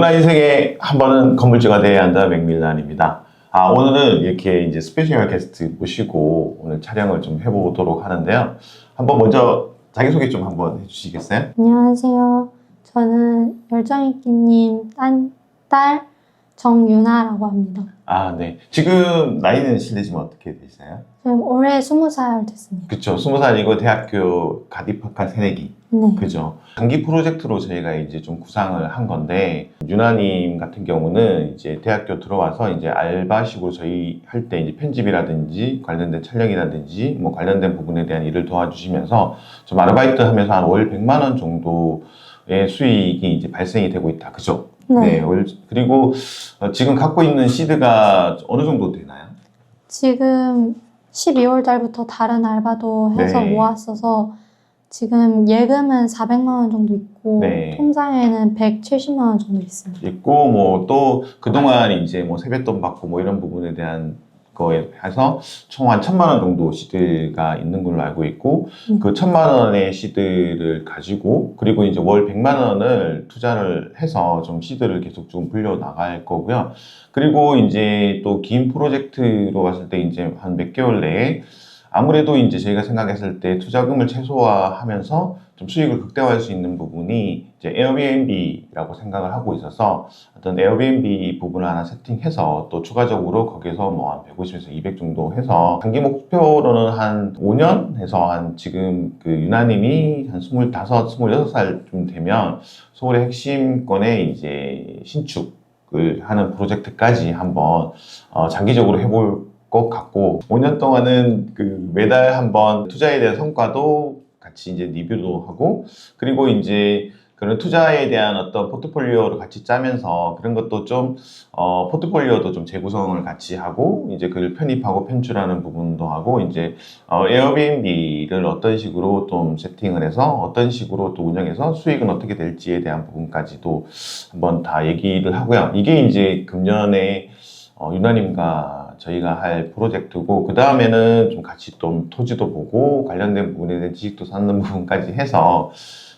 누구나 인생에 한 번은 건물주가 돼야 한다, 맥밀란입니다. 오늘은 이렇게 이제 스페셜 게스트 모시고 오늘 촬영을 좀 해보도록 하는데요. 한번 먼저 자기소개 좀 한번 해주시겠어요? 안녕하세요. 저는 열정있기님 딸 정유나라고 합니다. 네. 지금 나이는 실례지만 어떻게 되시나요? 지금 올해 20살 됐습니다. 그쵸. 20살이고 대학교 갓 입학한 새내기. 네. 그죠. 단기 프로젝트로 저희가 이제 좀 구상을 한 건데, 유나님 같은 경우는 이제 대학교 들어와서 이제 알바식으로 저희 할 때 이제 편집이라든지 관련된 촬영이라든지 뭐 관련된 부분에 대한 일을 도와주시면서 좀 아르바이트 하면서 한 월 100만 원 정도의 수익이 이제 발생이 되고 있다. 그죠? 네. 그리고 지금 갖고 있는 시드가 어느 정도 되나요? 지금 12월 달부터 다른 알바도 해서 네. 모았어서 지금 예금은 400만 원 정도 있고 네. 통장에는 170만 원 정도 있습니다. 있고 뭐 또 그동안 이제 뭐 세뱃돈 받고 뭐 이런 부분에 대한 거에 해서 총 한 1,000만 원 정도 시드가 있는 걸로 알고 있고, 그 1,000만 원의 시드를 가지고 그리고 이제 월 100만 원을 투자를 해서 좀 시드를 계속 좀 불려 나갈 거고요. 그리고 이제 또 긴 프로젝트로 봤을 때 이제 한 몇 개월 내에 아무래도 이제 저희가 생각했을 때 투자금을 최소화하면서 좀 수익을 극대화할 수 있는 부분이 이제 에어비앤비라고 생각을 하고 있어서 어떤 에어비앤비 부분을 하나 세팅해서 또 추가적으로 거기서 뭐 한 150에서 200 정도 해서 단기 목표로는 한 5년 해서 한 지금 그 유나님이 한 25, 26살쯤 되면 서울의 핵심권에 이제 신축을 하는 프로젝트까지 한번 장기적으로 해볼 것 같고, 5년 동안은 그 매달 한번 투자에 대한 성과도 같이 이제 리뷰도 하고, 그리고 이제 그런 투자에 대한 어떤 포트폴리오를 같이 짜면서 그런 것도 좀 포트폴리오도 좀 재구성을 같이 하고 이제 그걸 편입하고 편출하는 부분도 하고, 이제 에어비앤비를 어떤 식으로 좀 세팅을 해서 어떤 식으로 또 운영해서 수익은 어떻게 될지에 대한 부분까지도 한번 다 얘기를 하고요. 이게 이제 금년에 유나님과 저희가 할 프로젝트고, 그 다음에는 좀 같이 좀 토지도 보고 관련된 부분에 대한 지식도 쌓는 부분까지 해서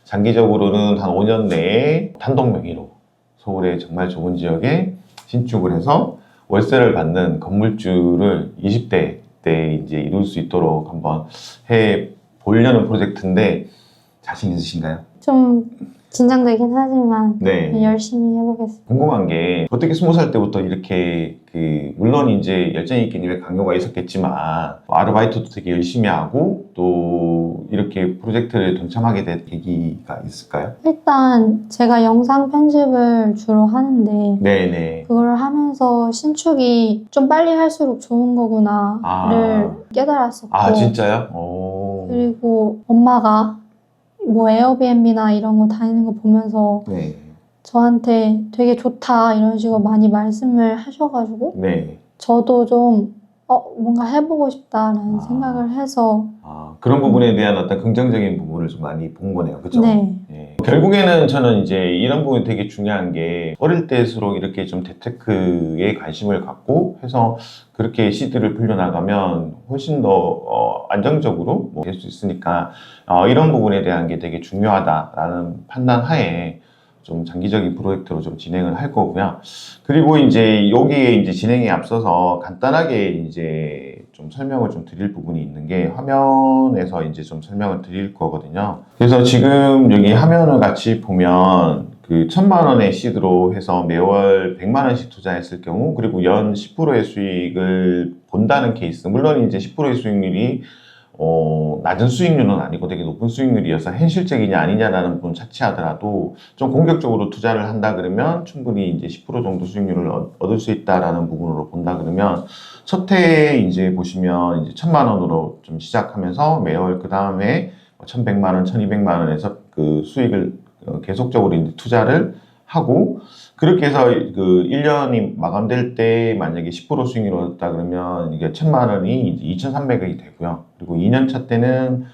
장기적으로는 한 5년 내에 단독 명의로 서울의 정말 좋은 지역에 신축을 해서 월세를 받는 건물주를 20대 때 이제 이룰 수 있도록 한번 해 보려는 프로젝트인데, 자신 있으신가요? 좀 긴장되긴 하지만 네. 열심히 해보겠습니다. 궁금한 게, 어떻게 20살 때부터 이렇게 물론 이제 열정있기님의 강요가 있었겠지만 아르바이트도 되게 열심히 하고 또 이렇게 프로젝트를 동참하게 된 계기가 있을까요? 일단 제가 영상 편집을 주로 하는데 네네. 그걸 하면서 신축이 좀 빨리 할수록 좋은 거구나를 깨달았었고, 진짜요? 오. 그리고 엄마가 뭐 에어비앤비나 이런 거 다니는 거 보면서 네. 저한테 되게 좋다 이런 식으로 많이 말씀을 하셔가지고 네. 저도 좀 뭔가 해보고 싶다라는 생각을 해서 그런 부분에 대한 어떤 긍정적인 부분을 좀 많이 본 거네요. 그죠? 네. 예. 결국에는 저는 이제 이런 부분이 되게 중요한 게, 어릴 때일수록 이렇게 좀 재테크에 관심을 갖고 해서 그렇게 시드를 불려나가면 훨씬 더 안정적으로 될 수 있으니까 이런 부분에 대한 게 되게 중요하다라는 판단 하에 좀 장기적인 프로젝트로 좀 진행을 할 거고요. 그리고 이제 여기에 이제 진행에 앞서서 간단하게 이제 좀 설명을 좀 드릴 부분이 있는 게, 화면에서 이제 좀 설명을 드릴 거거든요. 그래서 지금 여기 화면을 같이 보면 그 1,000만 원의 시드로 해서 매월 100만 원씩 투자했을 경우, 그리고 연 10%의 수익을 본다는 케이스. 물론 이제 10%의 수익률이 낮은 수익률은 아니고 되게 높은 수익률이어서 현실적이냐 아니냐라는 부분 차치하더라도 좀 공격적으로 투자를 한다 그러면 충분히 이제 10% 정도 수익률을 얻을 수 있다라는 부분으로 본다 그러면, 첫 해에 이제 보시면 이제 1,000만 원으로 좀 시작하면서 매월 그 다음에 1,100만 원, 1,200만 원에서 그 수익을 계속적으로 이제 투자를 하고, 그렇게 해서 그 1년이 마감될 때 만약에 10% 수익률을 얻었다 그러면 이게 1,000만 원이 이제 2,300억이 되고요. 그리고 2년 차 때는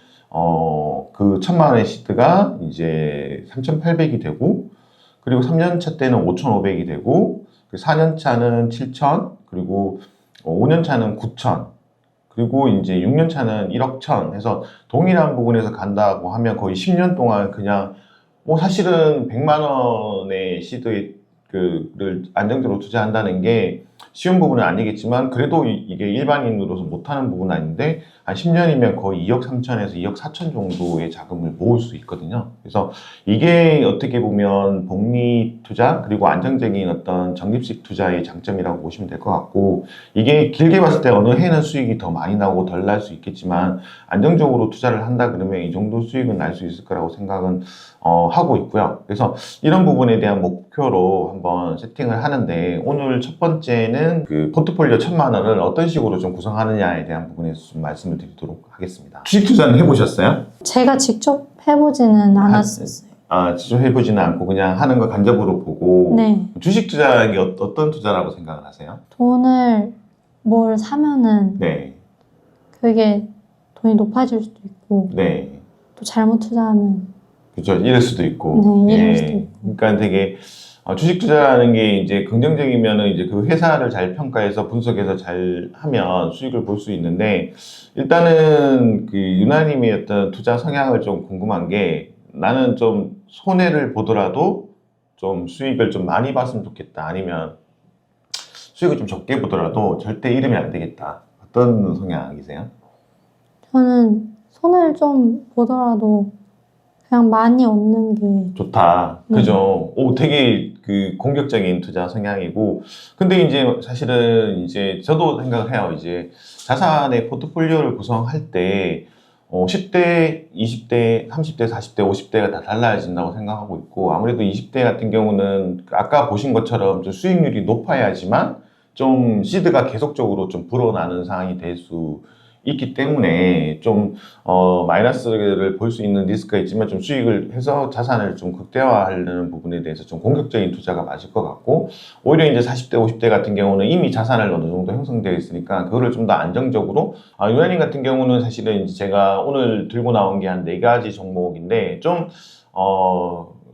그 1,000만 원의 시드가 이제 3,800이 되고, 그리고 3년 차 때는 5,500이 되고, 4년 차는 7,000, 그리고 5년 차는 9,000, 그리고 이제 6년 차는 1억 1,000 해서 동일한 부분에서 간다고 하면 거의 10년 동안 그냥 사실은 100만 원의 시드에 그를 안정적으로 투자한다는 게 쉬운 부분은 아니겠지만 그래도 이게 일반인으로서 못하는 부분은 아닌데 한 10년이면 거의 2억 3천에서 2억 4천 정도의 자금을 모을 수 있거든요. 그래서 이게 어떻게 보면 복리 투자 그리고 안정적인 어떤 적립식 투자의 장점이라고 보시면 될 것 같고 이게 길게 봤을 때 어느 해는 수익이 더 많이 나고 덜 날 수 있겠지만 안정적으로 투자를 한다 그러면 이 정도 수익은 날 수 있을 거라고 생각은 하고 있고요. 그래서 이런 부분에 대한 목표로 한번 세팅을 하는데 오늘 첫 번째는 그 포트폴리오 1,000만 원을 어떤 식으로 좀 구성하느냐에 대한 부분에서 좀 말씀을 드리도록 하겠습니다. 주식 투자는 해보셨어요? 제가 직접 해보지는 않았었어요. 직접 해보지는 않고 그냥 하는 거 간접으로 보고 네. 주식 투자라는 게 어떤 투자라고 생각을 하세요? 돈을 뭘 사면은 네. 그게 돈이 높아질 수도 있고 네. 또 잘못 투자하면 그렇죠. 이럴 수도 있고. 네, 이럴 수도 있고. 그러니까 되게 주식 투자라는 게 이제 긍정적이면은 이제 그 회사를 잘 평가해서 분석해서 잘 하면 수익을 볼 수 있는데 일단은 그 유나님의 어떤 투자 성향을 좀 궁금한 게 나는 좀 손해를 보더라도 좀 수익을 좀 많이 봤으면 좋겠다. 아니면 수익을 좀 적게 보더라도 절대 잃으면 안 되겠다. 어떤 성향이세요? 저는 손해를 좀 보더라도 그냥 많이 얻는 게 좋다. 네. 그죠? 오, 되게 그 공격적인 투자 성향이고. 근데 이제 사실은 이제 저도 생각을 해요. 이제 자산의 포트폴리오를 구성할 때 10대, 20대, 30대, 40대, 50대가 다 달라진다고 생각하고 있고 아무래도 20대 같은 경우는 아까 보신 것처럼 좀 수익률이 높아야지만 좀 시드가 계속적으로 좀 불어나는 상황이 될 수 있기 때문에 좀 마이너스를 볼 수 있는 리스크가 있지만 좀 수익을 해서 자산을 좀 극대화하려는 부분에 대해서 좀 공격적인 투자가 맞을 것 같고 오히려 이제 40대, 50대 같은 경우는 이미 자산을 어느 정도 형성되어 있으니까 그거를 좀 더 안정적으로 유나님 같은 경우는 사실은 이제 제가 오늘 들고 나온 게 한 4가지 종목인데 좀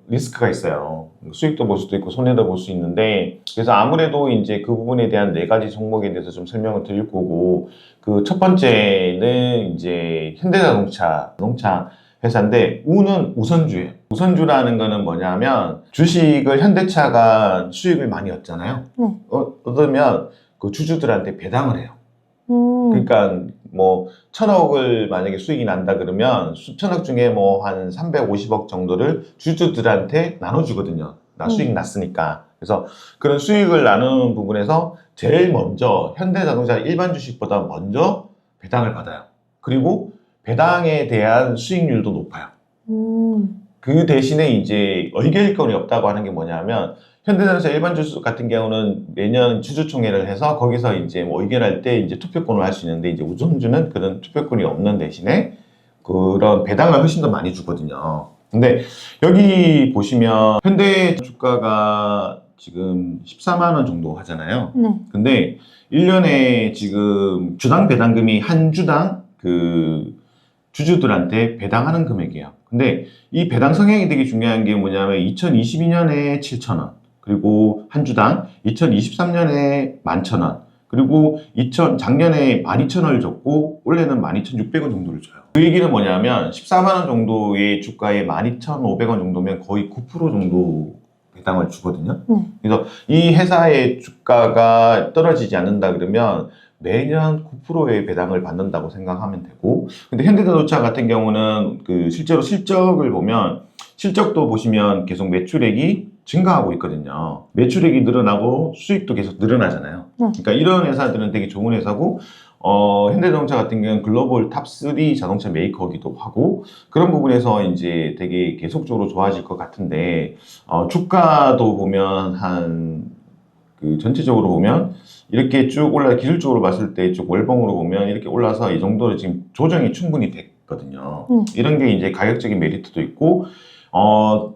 리스크가 있어요. 수익도 볼 수도 있고 손해도 볼 수 있는데 그래서 아무래도 이제 그 부분에 대한 4가지 종목에 대해서 좀 설명을 드릴 거고 그 첫 번째는 이제 현대자동차 회사인데 우는 우선주예요. 우선주라는 거는 뭐냐면 주식을 현대차가 수익을 많이 얻잖아요. 네. 얻으면 그 주주들한테 배당을 해요. 그러니까 뭐 1,000억을 만약에 수익이 난다 그러면 수천억 중에 뭐 한 350억 정도를 주주들한테 나눠주거든요. 나 수익 났으니까. 그래서 그런 수익을 나누는 부분에서 제일 먼저 현대자동차 일반 주식보다 먼저 배당을 받아요. 그리고 배당에 대한 수익률도 높아요. 그 대신에 이제 의결권이 없다고 하는 게 뭐냐면 현대자동차 일반 주식 같은 경우는 매년 주주총회를 해서 거기서 이제 뭐 의결할 때 이제 투표권을 할 수 있는데 이제 우선주는 그런 투표권이 없는 대신에 그런 배당을 훨씬 더 많이 주거든요. 근데 여기 보시면 현대 주가가 지금 14만 원 정도 하잖아요. 네. 근데 1년에 지금 주당 배당금이 한 주당 그 주주들한테 배당하는 금액이에요. 근데 이 배당 성향이 되게 중요한 게 뭐냐면 2022년에 7,000원, 그리고 한 주당 2023년에 11,000원, 그리고 작년에 12,000원을 줬고 올해는 12,600원 정도를 줘요. 그 얘기는 뭐냐면 14만 원 정도의 주가에 12,500원 정도면 거의 9% 정도 배당을 주거든요. 그래서 이 회사의 주가가 떨어지지 않는다 그러면 매년 9%의 배당을 받는다고 생각하면 되고, 근데 현대자동차 같은 경우는 그 실제로 실적을 보면 실적도 보시면 계속 매출액이 증가하고 있거든요. 매출액이 늘어나고 수익도 계속 늘어나잖아요. 그러니까 이런 회사들은 되게 좋은 회사고 현대자동차 같은 경우는 글로벌 탑3 자동차 메이커이기도 하고 그런 부분에서 이제 되게 계속적으로 좋아질 것 같은데 주가도 보면 그 전체적으로 보면 이렇게 쭉 기술적으로 봤을 때 쭉 월봉으로 보면 이렇게 올라서 이 정도로 지금 조정이 충분히 됐거든요. 이런 게 이제 가격적인 메리트도 있고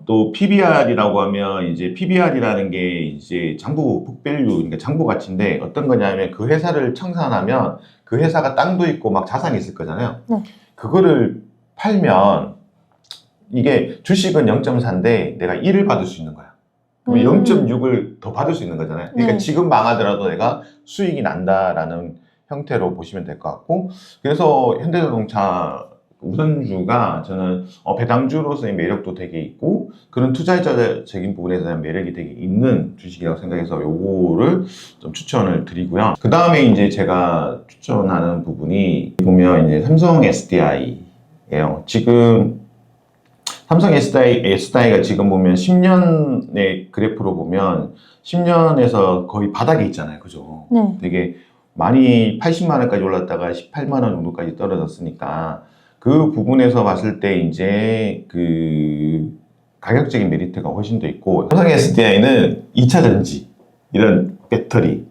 또 PBR이라고 하면 이제 PBR이라는 게 이제 장부 북밸류, 그러니까 장부 가치인데 어떤 거냐면 그 회사를 청산하면 그 회사가 땅도 있고 막 자산이 있을 거잖아요. 그거를 팔면 이게 주식은 0.4인데 내가 1을 받을 수 있는 거야. 그럼 0.6을 더 받을 수 있는 거잖아요. 그러니까 지금 망하더라도 내가 수익이 난다라는 형태로 보시면 될 것 같고 그래서 현대자동차 우선주가 저는 배당주로서의 매력도 되게 있고 그런 투자자적인 부분에 대한 매력이 되게 있는 주식이라고 생각해서 요거를 좀 추천을 드리고요. 그 다음에 이제 제가 추천하는 부분이 보면 이제 삼성 SDI예요. 지금 삼성 SDI가 지금 보면 10년의 그래프로 보면 10년에서 거의 바닥에 있잖아요. 그죠? 네. 되게 많이 80만 원까지 올랐다가 18만 원 정도까지 떨어졌으니까 그 부분에서 봤을 때 이제 그 가격적인 메리트가 훨씬 더 있고 삼성 SDI는 2차 전지 이런 배터리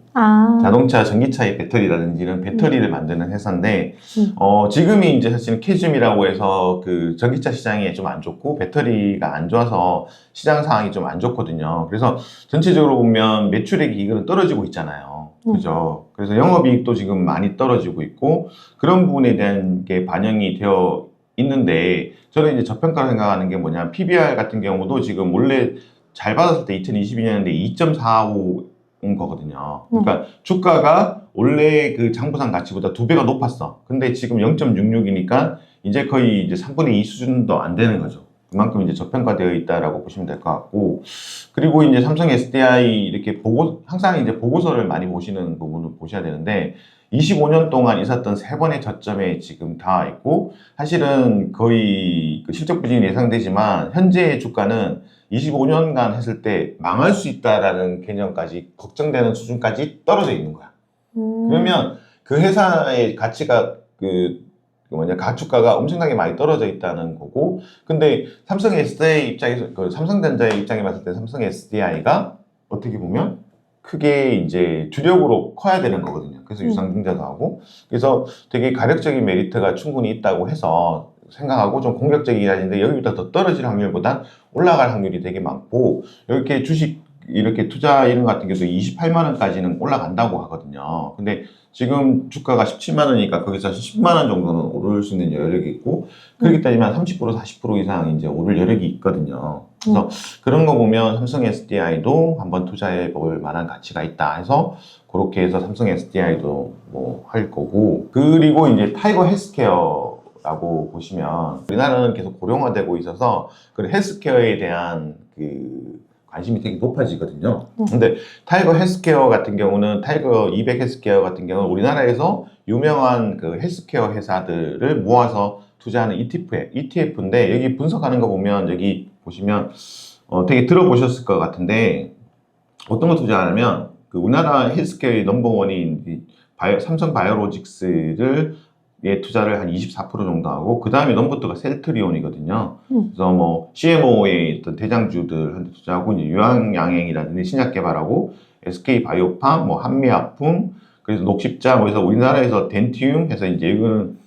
자동차, 전기차의 배터리라든지 이런 배터리를 만드는 회사인데, 지금이 이제 사실은 캐즘이라고 해서 그 전기차 시장이 좀 안 좋고, 배터리가 안 좋아서 시장 상황이 좀 안 좋거든요. 그래서 전체적으로 보면 매출액이 이거는 떨어지고 있잖아요. 그죠? 그래서 영업이익도 지금 많이 떨어지고 있고, 그런 부분에 대한 게 반영이 되어 있는데, 저는 이제 저평가를 생각하는 게 뭐냐, PBR 같은 경우도 지금 원래 잘 받았을 때 2022년인데 2.45 온 거거든요. 그러니까 주가가 원래 그 장부상 가치보다 2배가 높았어. 근데 지금 0.66이니까 이제 거의 이제 3분의 2 수준도 안 되는 거죠. 그만큼 이제 저평가되어 있다라고 보시면 될 것 같고, 그리고 이제 삼성 SDI 이렇게 항상 이제 보고서를 많이 보시는 부분을 보셔야 되는데, 25년 동안 있었던 3번의 저점에 지금 다 있고, 사실은 거의 그 실적 부진이 예상되지만, 현재의 주가는 25년간 했을 때 망할 수 있다라는 개념까지 걱정되는 수준까지 떨어져 있는 거야. 그러면 그 회사의 가치가 가축가가 엄청나게 많이 떨어져 있다는 거고, 근데 삼성 SDI 입장에서, 삼성전자의 입장에 봤을 때 삼성 SDI가 어떻게 보면 크게 이제 주력으로 커야 되는 거거든요. 그래서 유상증자도 하고, 그래서 되게 가격적인 메리트가 충분히 있다고 해서 생각하고 좀 공격적이긴 한데 여기보다 더 떨어질 확률보다 올라갈 확률이 되게 많고, 이렇게 주식 이렇게 투자 이런 것 같은 경우도 28만 원까지는 올라간다고 하거든요. 근데 지금 주가가 17만 원이니까 거기서 10만 원 정도는 오를 수 있는 여력이 있고, 그렇기 때문에 30% 40% 이상 이제 오를 여력이 있거든요. 그래서 그런 거 보면 삼성 SDI도 한번 투자해 볼 만한 가치가 있다 해서 그렇게 해서 삼성 SDI도 뭐 할 거고, 그리고 이제 타이거 헬스케어라고 보시면 우리나라는 계속 고령화되고 있어서 그 헬스케어에 대한 그 관심이 되게 높아지거든요. 근데 타이거 헬스케어 같은 경우는 타이거 200 헬스케어 같은 경우는 우리나라에서 유명한 그 헬스케어 회사들을 모아서 투자하는 ETF인데 여기 분석하는 거 보면 여기 보시면 되게 들어보셨을 것 같은데 어떤 거 투자하냐면 그 우리나라 헬스케어의 넘버원인 삼성 바이오로직스를 투자를 한 24% 정도 하고, 그 다음에 넘버트가 셀트리온이거든요. 그래서 뭐 CMO의 어떤 대장주들한테 투자하고, 이제 유황양행이라든지 신약 개발하고, SK 바이오팜, 뭐 한미아품, 그래서 녹십자, 뭐 해서 우리나라에서 덴티움 해서 이제 이거는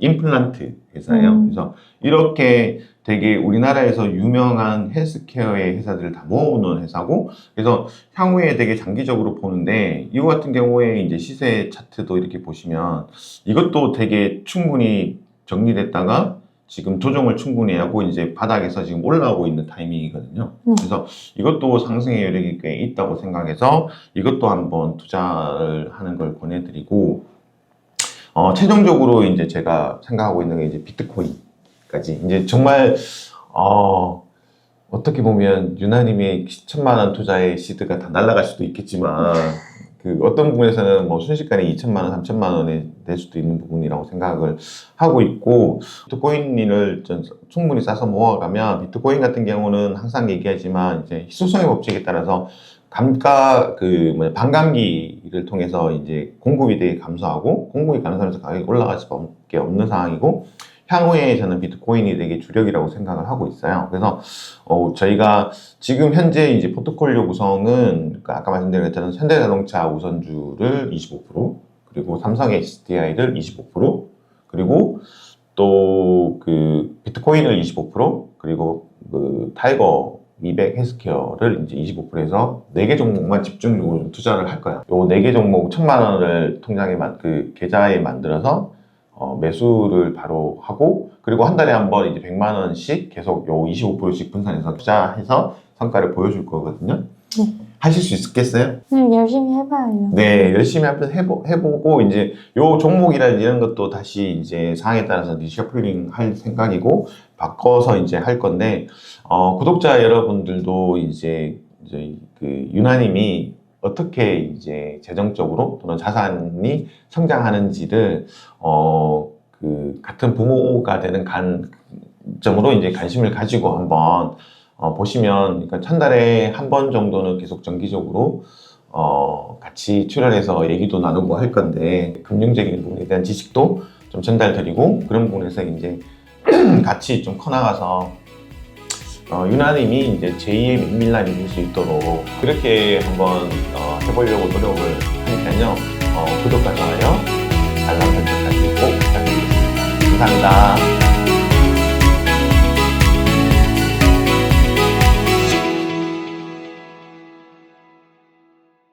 임플란트 회사예요. 그래서 이렇게 되게 우리나라에서 유명한 헬스케어의 회사들을 다 모아놓은 회사고, 그래서 향후에 되게 장기적으로 보는데, 이거 같은 경우에 이제 시세 차트도 이렇게 보시면 이것도 되게 충분히 정리됐다가 지금 조정을 충분히 하고 이제 바닥에서 지금 올라오고 있는 타이밍이거든요. 그래서 이것도 상승의 여력이 꽤 있다고 생각해서 이것도 한번 투자를 하는 걸 권해드리고, 최종적으로 이제 제가 생각하고 있는 게 이제 비트코인까지. 이제 정말, 어떻게 보면 유나님의 1000만 원 투자의 시드가 다 날아갈 수도 있겠지만, 그 어떤 부분에서는 뭐 순식간에 2천만 원, 3천만 원이 될 수도 있는 부분이라고 생각을 하고 있고, 비트코인을 충분히 싸서 모아가면, 비트코인 같은 경우는 항상 얘기하지만 이제 희소성의 법칙에 따라서 반감기를 통해서 이제 공급이 되게 감소하고, 공급이 감소하면서 가격이 올라갈 수밖에 없는 상황이고, 향후에 저는 비트코인이 되게 주력이라고 생각을 하고 있어요. 그래서 저희가 지금 현재 이제 포트폴리오 구성은 아까 말씀드린 것처럼 현대자동차 우선주를 25%, 그리고 삼성 SDI를 25%, 그리고 또 그 비트코인을 25%, 그리고 그 타이거 200 헬스케어를 이제 25%에서 4개 종목만 집중적으로 좀 투자를 할 거예요. 요 4개 종목 1000만 원을 통장에 계좌에 만들어서 매수를 바로 하고, 그리고 한 달에 한 번 이제 100만 원씩 계속 요 25%씩 분산해서 투자해서 성과를 보여줄 거거든요. 네. 하실 수 있겠어요? 열심히 해봐요. 네, 열심히 한번 해보고, 이제, 요 종목이라든지 이런 것도 다시 이제 상황에 따라서 리셔플링 할 생각이고, 바꿔서 이제 할 건데, 구독자 여러분들도 이제 그 유나님이 어떻게 이제 재정적으로 또는 자산이 성장하는지를, 그 같은 부모가 되는 관점으로 이제 관심을 가지고 한번 보시면, 그러니까 천 달에 한 번 정도는 계속 정기적으로 같이 출연해서 얘기도 나누고 할 건데, 금융적인 부분에 대한 지식도 좀 전달드리고, 그런 부분에서 이제 같이 좀 커나가서 유나님이 이제 제2의 맥밀란이 될 수 있도록 그렇게 한번 해보려고 노력을 하니까요. 구독과 좋아요, 알람 설정까지 꼭 부탁드리겠습니다. 감사합니다.